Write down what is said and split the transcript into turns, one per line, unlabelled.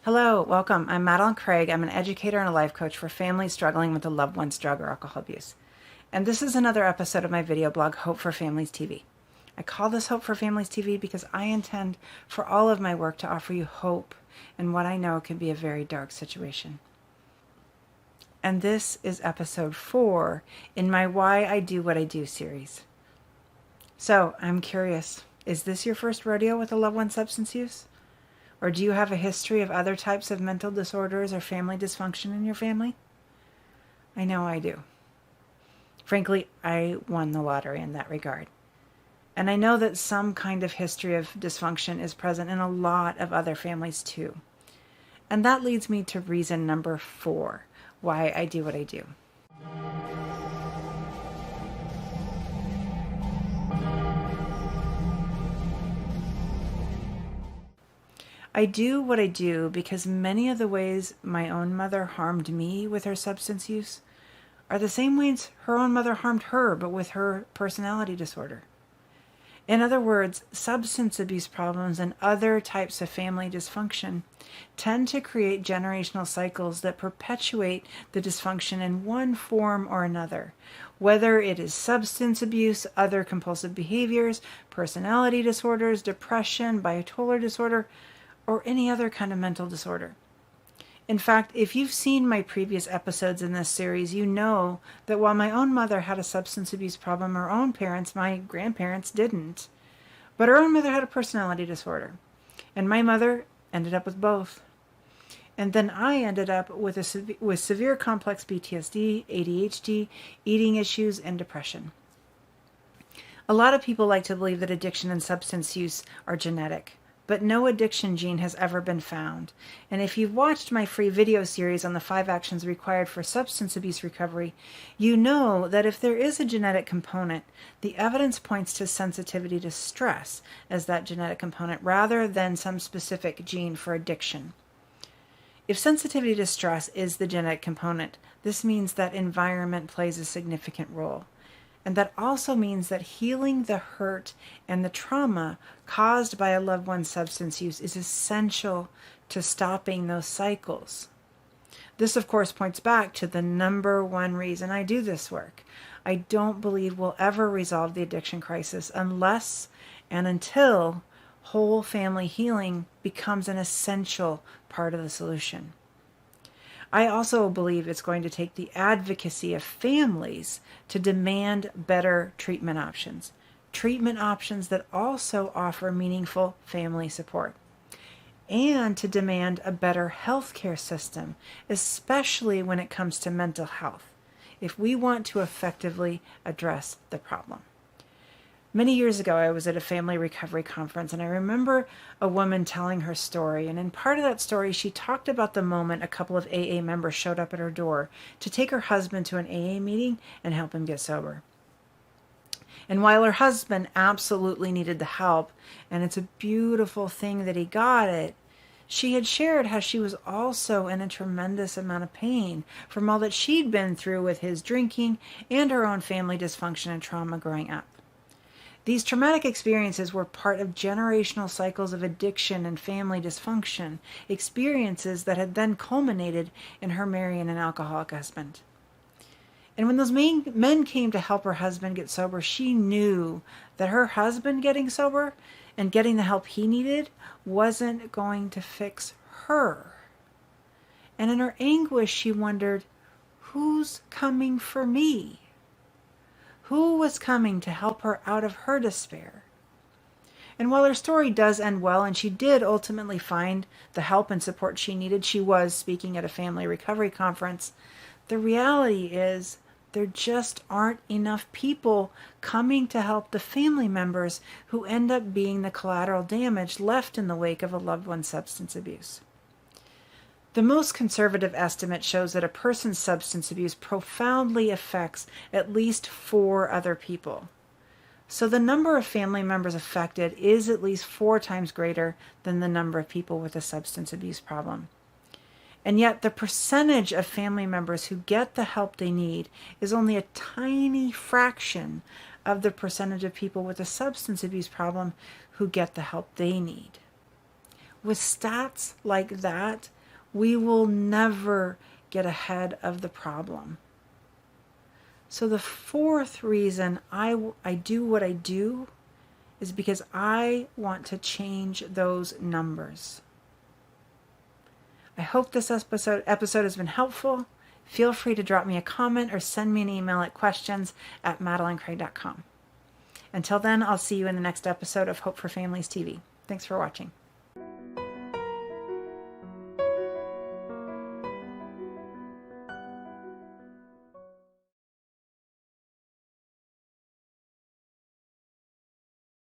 Hello, welcome. I'm Madeline Craig. I'm an educator and a life coach for families struggling with a loved one's drug or alcohol abuse. And this is another episode of my video blog, Hope for Families TV. I call this Hope for Families TV because I intend for all of my work to offer you hope in what I know can be a very dark situation. And this is episode 4 in my Why I Do What I Do series. So I'm curious, is this your first rodeo with a loved one's substance use? Or do you have a history of other types of mental disorders or family dysfunction in your family? I know I do. Frankly, I won the lottery in that regard. And I know that some kind of history of dysfunction is present in a lot of other families too. And that leads me to reason number 4, why I do what I do. I do what I do because many of the ways my own mother harmed me with her substance use are the same ways her own mother harmed her, but with her personality disorder. In other words, substance abuse problems and other types of family dysfunction tend to create generational cycles that perpetuate the dysfunction in one form or another, whether it is substance abuse, other compulsive behaviors, personality disorders, depression, bipolar disorder, or any other kind of mental disorder. In fact, if you've seen my previous episodes in this series, you know that while my own mother had a substance abuse problem, her own parents, my grandparents, didn't. But her own mother had a personality disorder, and my mother ended up with both. And then I ended up with severe complex PTSD, ADHD, eating issues, and depression. A lot of people like to believe that addiction and substance use are genetic. But no addiction gene has ever been found. And if you've watched my free video series on the 5 actions required for substance abuse recovery, you know that if there is a genetic component, the evidence points to sensitivity to stress as that genetic component rather than some specific gene for addiction. If sensitivity to stress is the genetic component, this means that environment plays a significant role. And that also means that healing the hurt and the trauma caused by a loved one's substance use is essential to stopping those cycles. This, of course, points back to the number one reason I do this work. I don't believe we'll ever resolve the addiction crisis unless and until whole family healing becomes an essential part of the solution. I also believe it's going to take the advocacy of families to demand better treatment options that also offer meaningful family support, and to demand a better healthcare system, especially when it comes to mental health, if we want to effectively address the problem. Many years ago, I was at a family recovery conference, and I remember a woman telling her story. And in part of that story, she talked about the moment a couple of AA members showed up at her door to take her husband to an AA meeting and help him get sober. And while her husband absolutely needed the help, and it's a beautiful thing that he got it, she had shared how she was also in a tremendous amount of pain from all that she'd been through with his drinking and her own family dysfunction and trauma growing up. These traumatic experiences were part of generational cycles of addiction and family dysfunction, experiences that had then culminated in her marrying an alcoholic husband. And when those men came to help her husband get sober, she knew that her husband getting sober and getting the help he needed wasn't going to fix her. And in her anguish, she wondered, who's coming for me? Who was coming to help her out of her despair? And while her story does end well, and she did ultimately find the help and support she needed, she was speaking at a family recovery conference, the reality is there just aren't enough people coming to help the family members who end up being the collateral damage left in the wake of a loved one's substance abuse. The most conservative estimate shows that a person's substance abuse profoundly affects at least 4 other people. So the number of family members affected is at least 4 times greater than the number of people with a substance abuse problem. And yet the percentage of family members who get the help they need is only a tiny fraction of the percentage of people with a substance abuse problem who get the help they need. With stats like that, we will never get ahead of the problem. So the fourth reason I do what I do is because I want to change those numbers. I hope this episode has been helpful. Feel free to drop me a comment or send me an email at questions@madelinecraig.com. Until then, I'll see you in the next episode of Hope for Families TV. Thanks for watching.